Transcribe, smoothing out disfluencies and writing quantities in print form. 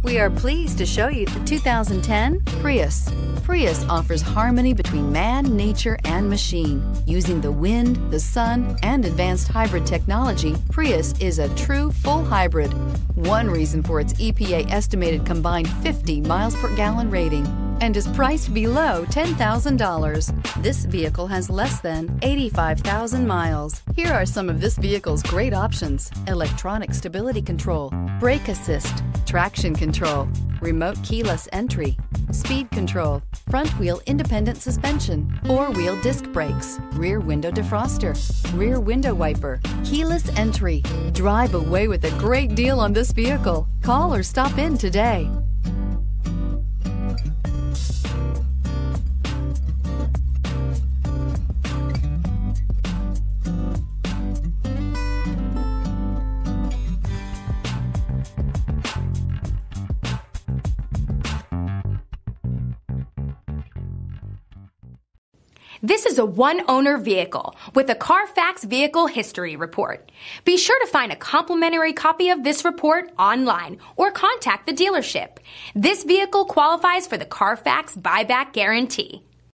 We are pleased to show you the 2010 Prius. Prius offers harmony between man, nature, and machine. Using the wind, the sun, and advanced hybrid technology, Prius is a true full hybrid. One reason for its EPA estimated combined 50 miles per gallon rating, and is priced below $10,000. This vehicle has less than 85,000 miles. Here are some of this vehicle's great options: electronic stability control, brake assist, traction control, remote keyless entry, speed control, front wheel independent suspension, four-wheel disc brakes, rear window defroster, rear window wiper, keyless entry. Drive away with a great deal on this vehicle. Call or stop in today. This is a one-owner vehicle with a CARFAX Vehicle History Report. Be sure to find a complimentary copy of this report online or contact the dealership. This vehicle qualifies for the CARFAX Buyback Guarantee.